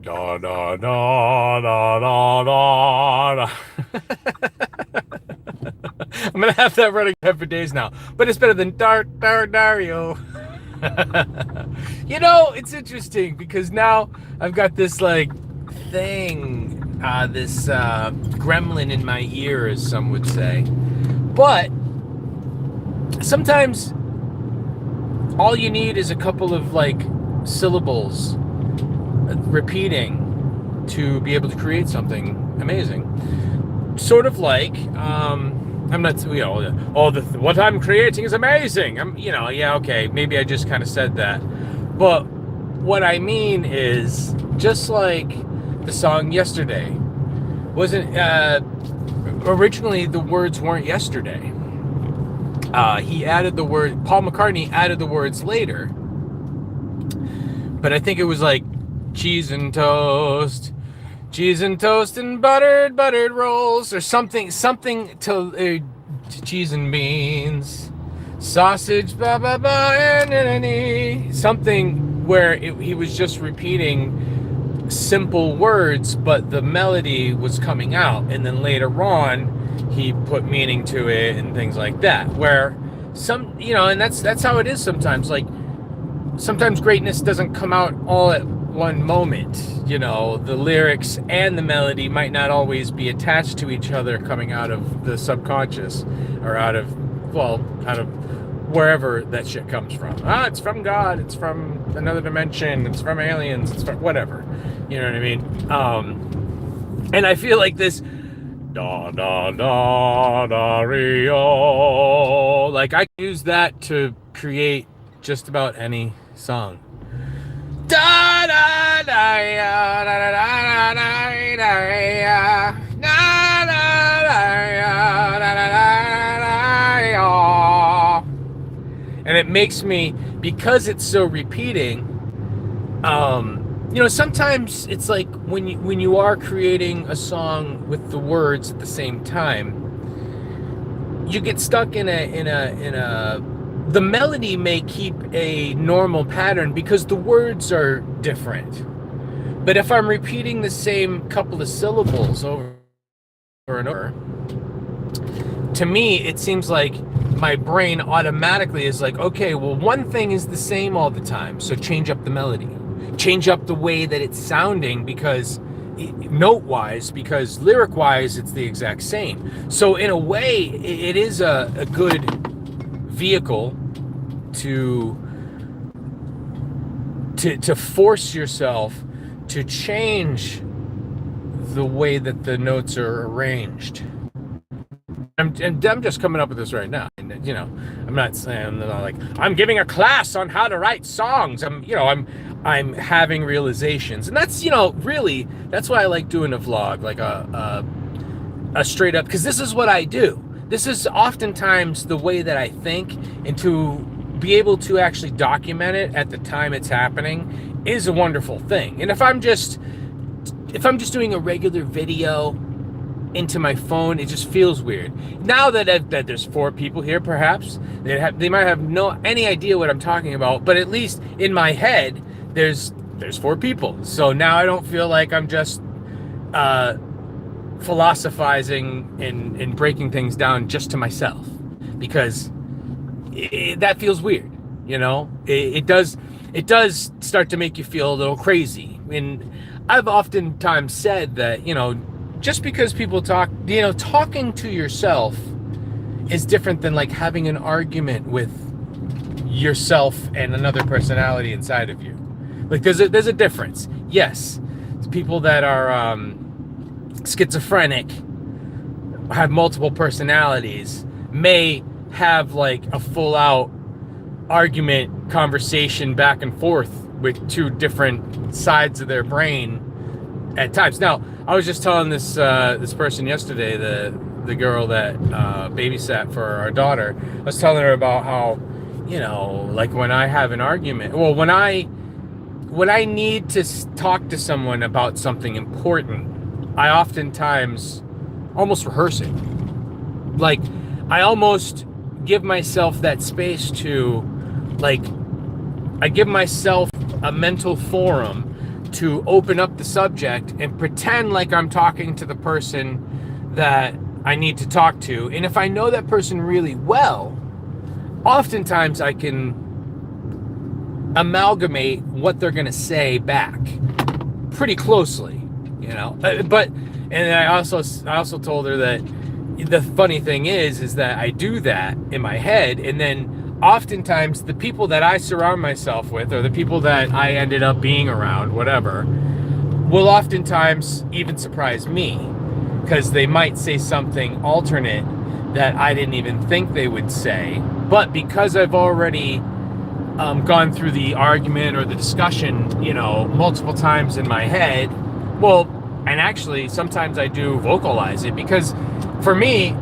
Da da da da da da. I'm gonna have that running for days now, but it's better than Dario. It's interesting because now I've got this like thing, this gremlin in my ear, as some would say. But sometimes all you need is a couple of like syllables repeating to be able to create something amazing. Sort of like, I'm not, what I'm creating is amazing. Okay, maybe I just kind of said that. But what I mean is, just like the song Yesterday, wasn't, originally the words weren't yesterday. Paul McCartney added the words later. But I think it was like cheese and toast and buttered rolls, or something to cheese and beans, sausage, something where he was just repeating simple words, but the melody was coming out, and then later on he put meaning to it and things like that, where and that's how it is sometimes. Like, sometimes greatness doesn't come out all at one moment. The lyrics and the melody might not always be attached to each other, coming out of the subconscious, or out of wherever that shit comes from. It's from God, it's from another dimension, it's from aliens, it's from whatever. You know what I mean? And I feel like this da da da da rio, like I use that to create just about any song. Da da da da da da da da. And it makes me, because it's so repeating, sometimes it's like when you are creating a song with the words at the same time, you get stuck in a the melody may keep a normal pattern because the words are different. But if I'm repeating the same couple of syllables over and over, to me, it seems like my brain automatically is like, okay, well, one thing is the same all the time, so change up the melody. Change up the way that it's sounding, because note-wise, because lyric-wise, it's the exact same. So in a way, it is a good vehicle to force yourself to change the way that the notes are arranged. I'm just coming up with this right now. And, I'm not saying like I'm giving a class on how to write songs. I'm having realizations, and that's really, that's why I like doing a vlog, like a straight up, because this is what I do. This is oftentimes the way that I think, and to be able to actually document it at the time it's happening is a wonderful thing. And if I'm just doing a regular video into my phone, it just feels weird. Now that there's 4 people here, perhaps they might have any idea what I'm talking about, but at least in my head there's 4 people. So now I don't feel like I'm just philosophizing and breaking things down just to myself, because that feels weird. It does start to make you feel a little crazy. And I've oftentimes said that, just because people talk, talking to yourself is different than like having an argument with yourself and another personality inside of you. Like there's a difference. Yes, people that are schizophrenic, have multiple personalities, may have like a full out argument, conversation back and forth with 2 different sides of their brain at times. Now, I was just telling this person yesterday, the girl that babysat for our daughter, I was telling her about how, like when I have an argument, well, when I need to talk to someone about something important, I oftentimes almost rehearse it. Like, I almost give myself that space to, like, I give myself a mental forum to open up the subject and pretend like I'm talking to the person that I need to talk to. And if I know that person really well, oftentimes I can amalgamate what they're going to say back pretty closely, you know. And I also told her that the funny thing is that I do that in my head, and then oftentimes the people that I surround myself with, or the people that I ended up being around, whatever, will oftentimes even surprise me, because they might say something alternate that I didn't even think they would say. But because I've already gone through the argument or the discussion, you know, multiple times in my head, well, and actually sometimes I do vocalize it, because for me,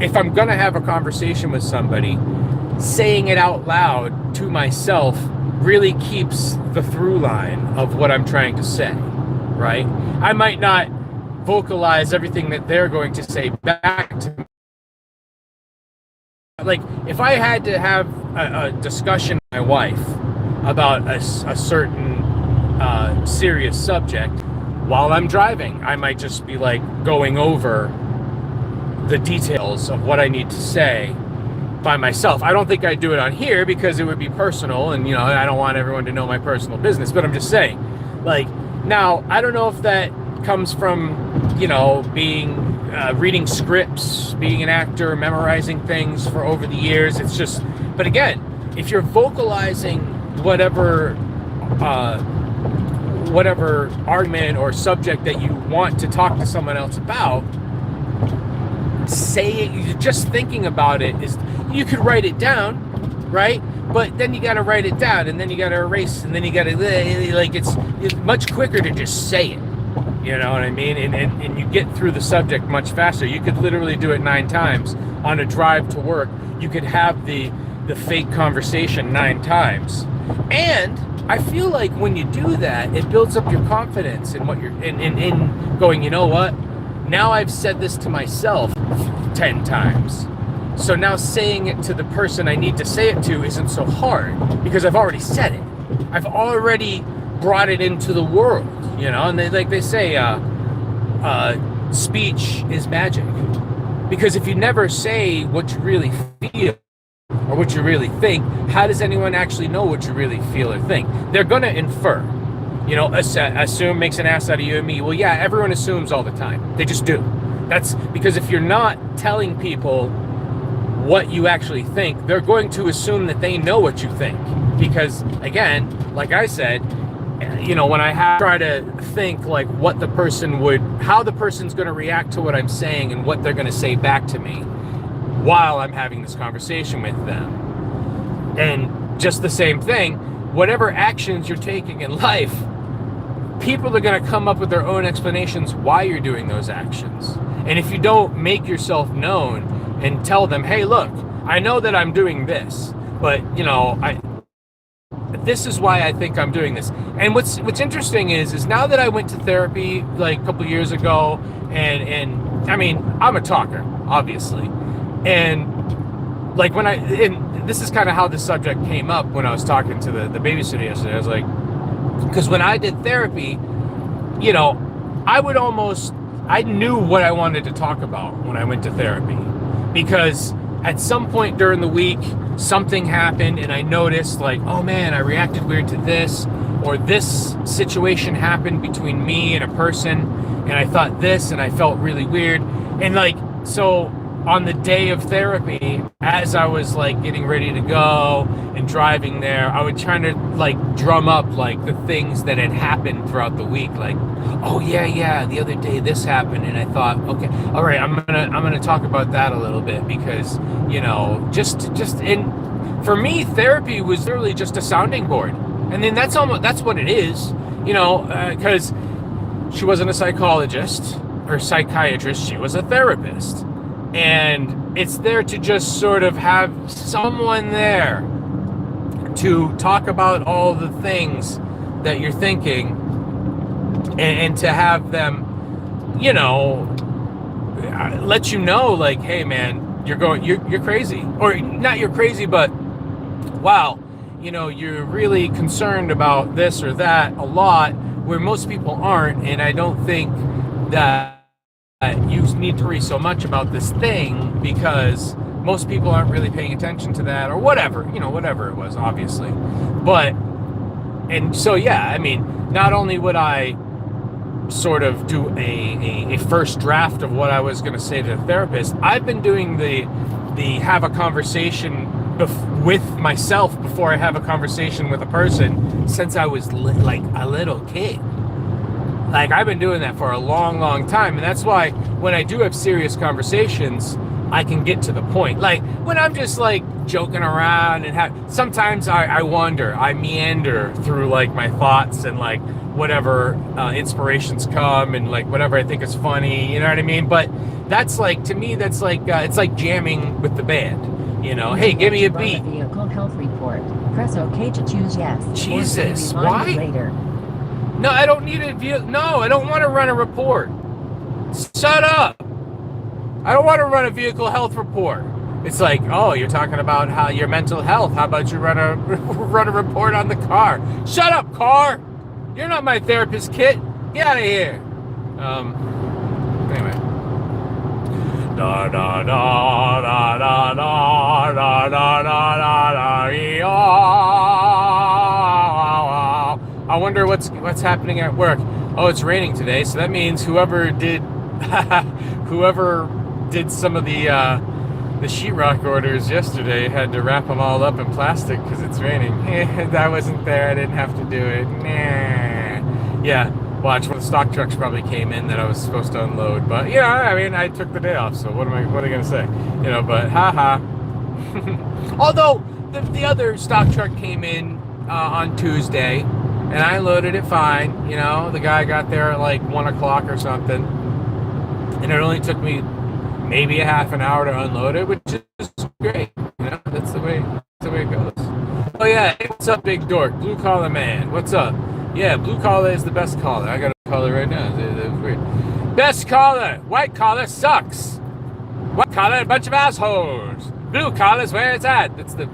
if I'm gonna have a conversation with somebody, saying it out loud to myself really keeps the through line of what I'm trying to say, right? I might not vocalize everything that they're going to say back to me. Like, if I had to have a discussion with my wife about a certain serious subject while I'm driving, I might just be like going over the details of what I need to say by myself. I don't think I'd do it on here because it would be personal, and, you know, I don't want everyone to know my personal business, but I'm just saying, like, now, I don't know if that comes from, you know, being reading scripts, being an actor, memorizing things for over the years. It's just, but again, if you're vocalizing whatever argument or subject that you want to talk to someone else about, say it. Just thinking about it is, you could write it down, right? But then you got to write it down, and then you got to erase, and then you got to, like, it's much quicker to just say it. You know what I mean? And you get through the subject much faster. You could literally do it 9 times on a drive to work. You could have the fake conversation 9 times. And I feel like when you do that, it builds up your confidence in what you're in going, you know what? Now I've said this to myself 10 times. So now saying it to the person I need to say it to isn't so hard, because I've already said it. I've already brought it into the world, you know. And they say speech is magic, because if you never say what you really feel or what you really think, how does anyone actually know what you really feel or think? They're gonna infer, you know. Assume makes an ass out of you and me. Well, yeah, everyone assumes all the time. They just do. That's because if you're not telling people what you actually think, they're going to assume that they know what you think. Because again, like I said, you know, when I try to think like how the person's going to react to what I'm saying and what they're going to say back to me while I'm having this conversation with them. And just the same thing, whatever actions you're taking in life, people are going to come up with their own explanations why you're doing those actions. And if you don't make yourself known and tell them, hey, look, I know that I'm doing this, but, you know, this is why I think I'm doing this. And what's interesting is now that I went to therapy like a couple years ago, and I mean, I'm a talker, obviously. And like and this is kind of how this subject came up when I was talking to the babysitter yesterday. I was like, because when I did therapy, you know, I knew what I wanted to talk about when I went to therapy, because at some point during the week, something happened and I noticed like, oh man, I reacted weird to this, or this situation happened between me and a person and I thought this and I felt really weird. And like, so on the day of therapy, as I was like getting ready to go and driving there, I would try to like drum up like the things that had happened throughout the week. Like, oh yeah, the other day this happened, and I thought, okay, all right, I'm gonna talk about that a little bit, because, you know, for me, therapy was literally just a sounding board. And then that's what it is, you know, because she wasn't a psychologist or psychiatrist, she was a therapist. And it's there to just sort of have someone there to talk about all the things that you're thinking, and to have them, you know, let you know, like, hey man, you're crazy. Or not you're crazy, but wow, you're really concerned about this or that a lot, where most people aren't. And I don't think that you need to worry so much about this thing because most people aren't really paying attention to that or whatever, whatever it was, obviously. But, and so, yeah, I mean, not only would I sort of do a first draft of what I was going to say to the therapist, I've been doing the have a conversation with myself before I have a conversation with a person since I was like a little kid. Like, I've been doing that for a long, long time. And that's why when I do have serious conversations, I can get to the point. Like, when I'm just like joking around and sometimes I wander, I meander through like my thoughts and like whatever inspirations come and like whatever I think is funny, you know what I mean? But that's like, to me, that's like, it's like jamming with the band. Hey, give me a beat. Vehicle health report. Press OK to choose yes. Jesus, why? Later. No, I don't need a vehicle. No, I don't want to run a report. Shut up. I don't want to run a vehicle health report. It's like, oh, you're talking about how your mental health. How about you run a report on the car? Shut up, car. You're not my therapist, kid. Get out of here. Anyway. Da da da da da da da da da da. I wonder what's happening at work. Oh, it's raining today, so that means whoever did some of the sheetrock orders yesterday had to wrap them all up in plastic because it's raining. I wasn't there. I didn't have to do it. Nah. Yeah. Watch, one of the stock trucks probably came in that I was supposed to unload, but I mean, I took the day off, so what am I gonna say? But haha. Although the other stock truck came in on Tuesday, and I loaded it fine. The guy got there at like 1 o'clock or something, and it only took me maybe a half an hour to unload it, which is great. That's the way it goes. Oh yeah, hey, what's up, Big Dork? Blue Collar Man, what's up? Yeah, blue collar is the best collar. I got a collar right now. That's weird. Best collar. White collar sucks. White collar, a bunch of assholes. Blue collar is where it's at. That's the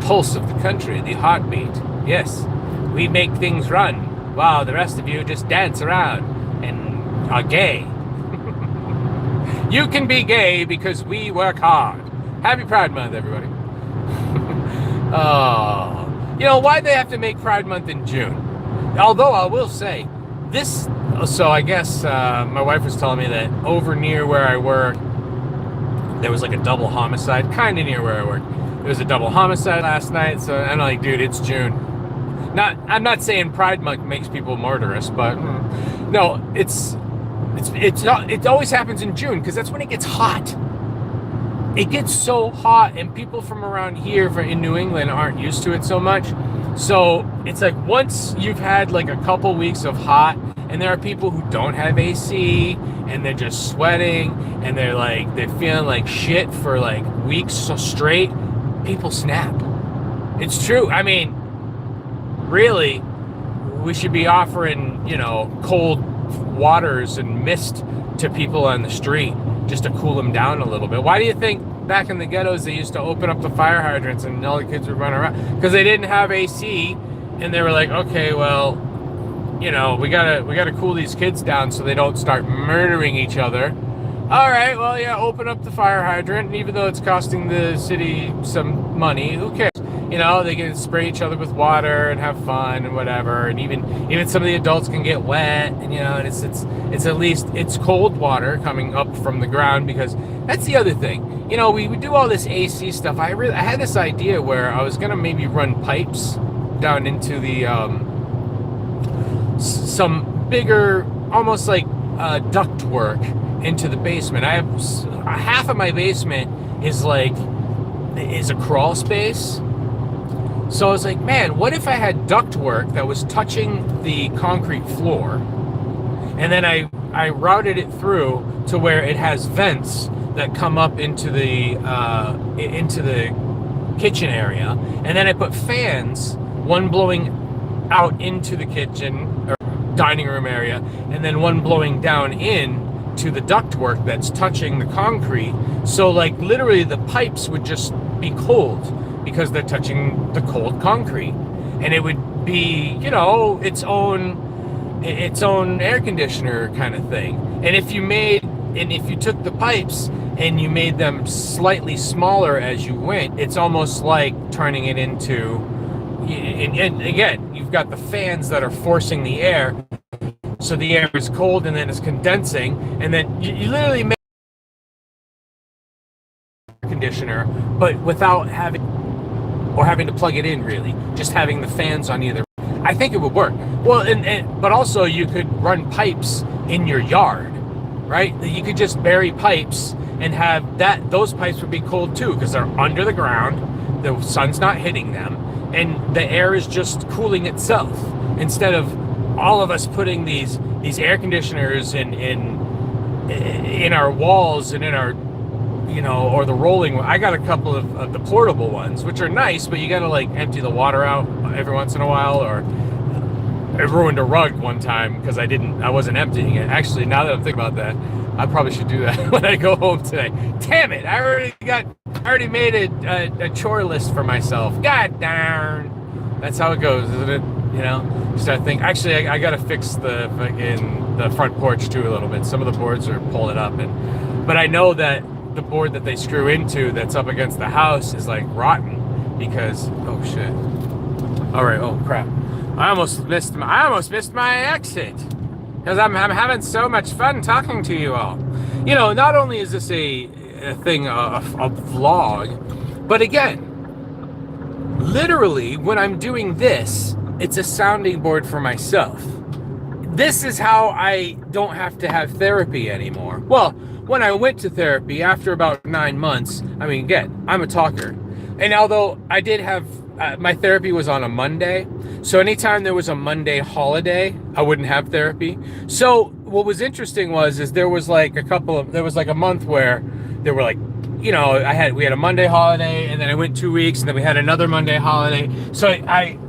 pulse of the country, the heartbeat. Yes, we make things run while the rest of you just dance around and are gay. You can be gay because we work hard. Happy Pride Month, everybody. Oh. Why'd they have to make Pride Month in June? Although I will say, so I guess my wife was telling me that over near where I work, there was like a double homicide, kind of near where I work. There was a double homicide last night, so I'm like, dude, it's June. I'm not saying Pride Month makes people murderous, but no, it always happens in June because that's when it gets hot. It gets so hot, and people from around here in New England aren't used to it so much. So it's like once you've had like a couple weeks of hot, and there are people who don't have AC, and they're just sweating, and they're feeling like shit for like weeks straight, people snap. It's true. I mean, really, we should be offering, cold waters and mist to people on the street just to cool them down a little bit. Why do you think back in the ghettos they used to open up the fire hydrants and all the kids would run around? Because they didn't have AC, and they were like, okay, well, we gotta cool these kids down so they don't start murdering each other. All right, well, yeah, open up the fire hydrant, and even though it's costing the city some money, who cares? They can spray each other with water and have fun and whatever, and even some of the adults can get wet, and and it's at least it's cold water coming up from the ground, because that's the other thing. We do all this AC stuff. I had this idea where I was gonna maybe run pipes down into the some bigger, almost like duct work into the basement. I have half of my basement is a crawl space. So I was like, man, what if I had ductwork that was touching the concrete floor, and then I routed it through to where it has vents that come up into the kitchen area, and then I put fans, one blowing out into the kitchen or dining room area, and then one blowing down in to the ductwork that's touching the concrete. So like literally the pipes would just be cold. because they're touching the cold concrete. And it would be, you know, its own air conditioner kind of thing. And if you took the pipes and you made them slightly smaller as you went, it's almost like turning it into, and again, you've got the fans that are forcing the air, so the air is cold and then it's condensing, and then you literally make a conditioner, but without having to plug it in, really, just having the fans on either. I think it would work. Well, but also you could run pipes in your yard, right? You could just bury pipes and have those pipes would be cold too, because they're under the ground, the sun's not hitting them, and the air is just cooling itself, instead of all of us putting these air conditioners in our walls and in our, you know, or the rolling. I got a couple of the portable ones, which are nice, but you got to like empty the water out every once in a while. Or I ruined a rug one time because I wasn't emptying it. Actually, now that I'm thinking about that, I probably should do that when I go home today. Damn it! I already made a chore list for myself. God darn! That's how it goes, isn't it? You know, you start thinking. Actually, I got to fix the front porch too a little bit. Some of the boards are pulling up, but I know that the board that they screw into that's up against the house is like rotten because, oh shit. All right, oh crap. I almost missed my exit because I'm having so much fun talking to you all. You know, not only is this a vlog, but again, literally when I'm doing this, it's a sounding board for myself. This is how I don't have to have therapy anymore. Well, when I went to therapy after about 9 months, I mean, again, I'm a talker. And although I did have, my therapy was on a Monday. So anytime there was a Monday holiday, I wouldn't have therapy. So what was interesting is there was like a month where there were like, you know, we had a Monday holiday, and then I went 2 weeks, and then we had another Monday holiday. So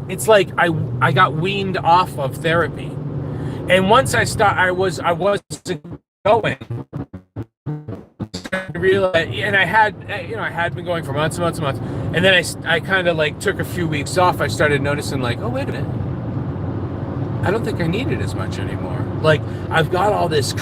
it's like I got weaned off of therapy. And once I wasn't going. Realize, and I had been going for months and months and months, and then I kind of like took a few weeks off. I started noticing like, oh wait a minute, I don't think I need it as much anymore. Like I've got all this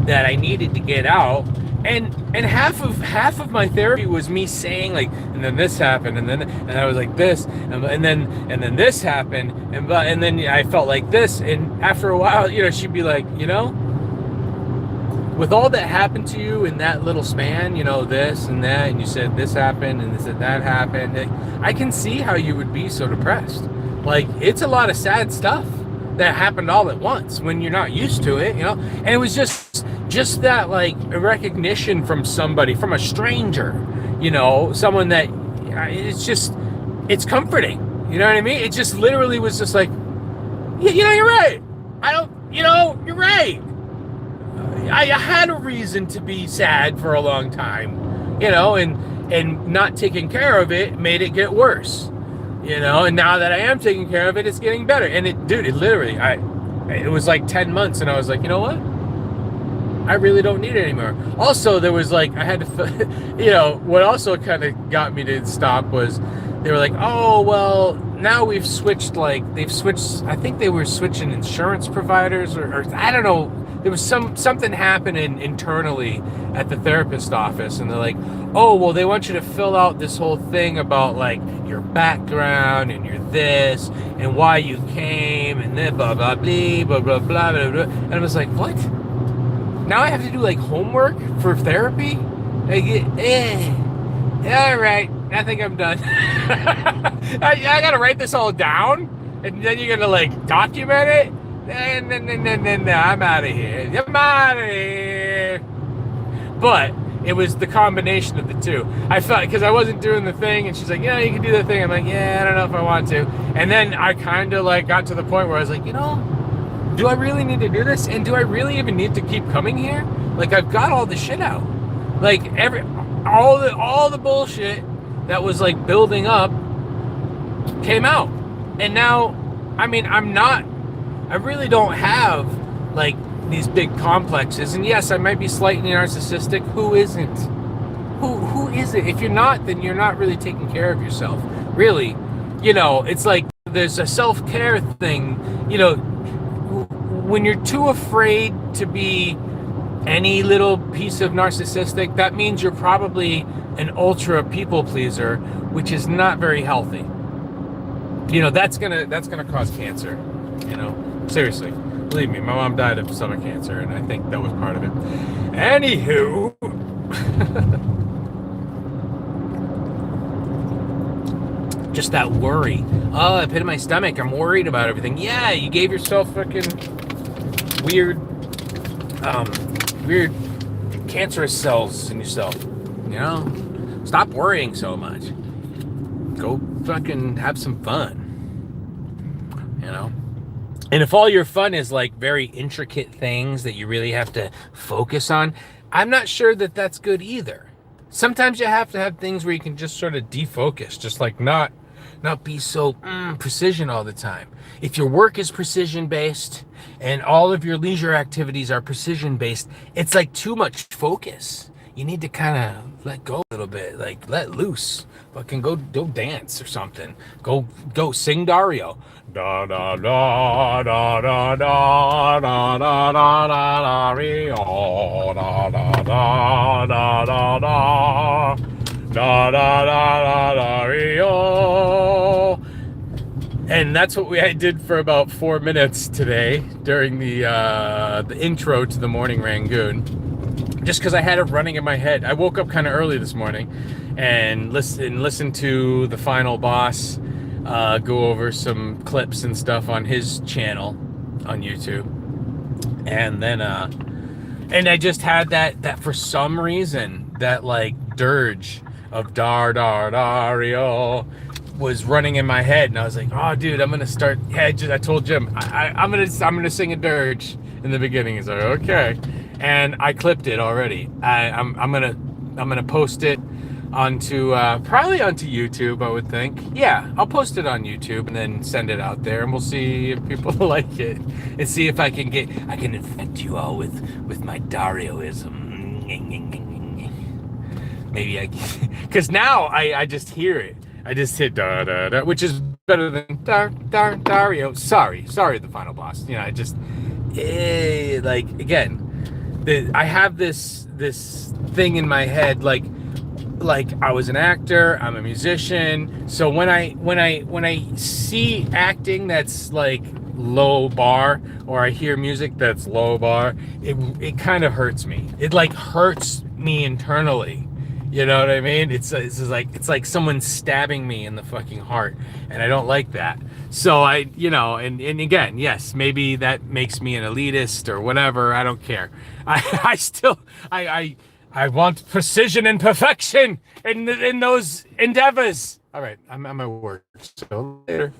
that I needed to get out, and half of my therapy was me saying like, and then this happened, and I was like this, and then this happened, and then I felt like this, and after a while, you know, she'd be like, you know, with all that happened to you in that little span, you know, this and that, and you said this happened and this and that happened, I can see how you would be so depressed. Like, it's a lot of sad stuff that happened all at once when you're not used to it, you know? And it was just that, like, a recognition from somebody, from a stranger, you know, someone that, it's comforting. You know what I mean? It just literally was just like, yeah, you know, you're right. You're right. I had a reason to be sad for a long time, you know, and not taking care of it made it get worse, you know, and now that I am taking care of it, it's getting better. And it literally, it was like 10 months, and I was like, you know what? I really don't need it anymore. Also, there was like, I had to, you know, what also kind of got me to stop was they were like, oh, well, now I think they were switching insurance providers or I don't know. There was something happening internally at the therapist office, and they're like, oh, well, they want you to fill out this whole thing about like your background and your this and why you came and then blah blah blah blah blah blah blah blah. And I was like, what? Now I have to do like homework for therapy? Like, all right, I think I'm done. I gotta write this all down, and then you're gonna like document it. No, I'm out of here. I'm out of here. But it was the combination of the two. I felt, because I wasn't doing the thing, and she's like, yeah, you can do the thing. I'm like, yeah, I don't know if I want to. And then I kind of like got to the point where I was like, you know, do I really need to do this? And do I really even need to keep coming here? Like, I've got all the shit out. Like, all the bullshit that was like building up came out. And now, I mean, I really don't have like these big complexes, and yes, I might be slightly narcissistic. Who isn't? who is it? If you're not, then you're not really taking care of yourself. Really, it's like there's a self-care thing. When you're too afraid to be any little piece of narcissistic, that means you're probably an ultra people pleaser, which is not very healthy. That's gonna cause cancer. Seriously, believe me, my mom died of stomach cancer, and I think that was part of it. Anywho, just that worry. Oh, I pit in my stomach. I'm worried about everything. Yeah, you gave yourself fucking weird cancerous cells in yourself. Stop worrying so much. Go fucking have some fun. And if all your fun is like very intricate things that you really have to focus on, I'm not sure that that's good either. Sometimes you have to have things where you can just sort of defocus, just like not be so precision all the time. If your work is precision based and all of your leisure activities are precision based, it's like too much focus. You need to kind of let go a little bit, like let loose. Fucking go dance or something. Go sing Dario. Da da da da da da da da da da Rio. Da da da da da da da da da da Rio. And that's what I did for about 4 minutes today during the intro to the morning Rangoon. Just because I had it running in my head. I woke up kind of early this morning and listened to the final boss go over some clips and stuff on his channel on YouTube. And then and I just had that for some reason, that like dirge of dar dar dario was running in my head, and I was like, oh dude, I'm gonna start. I told Jim I'm gonna sing a dirge in the beginning. He's like, okay. And I clipped it already. I'm gonna post it onto probably onto YouTube, I would think. Yeah, I'll post it on YouTube and then send it out there, and we'll see if people like it, and see if I can infect you all with my Darioism. Maybe because now I just hear it. I just hit da da da, which is better than Dario. Sorry, the final boss. I just like again. I have this thing in my head, like I was an actor, I'm a musician, so when I see acting that's like low bar, or I hear music that's low bar, it kind of hurts me. It like hurts me internally. You know what I mean? It's like someone stabbing me in the fucking heart, and I don't like that. So and again, yes, maybe that makes me an elitist or whatever. I don't care. I still want precision and perfection in those endeavors. All right, I'm at my work. So later.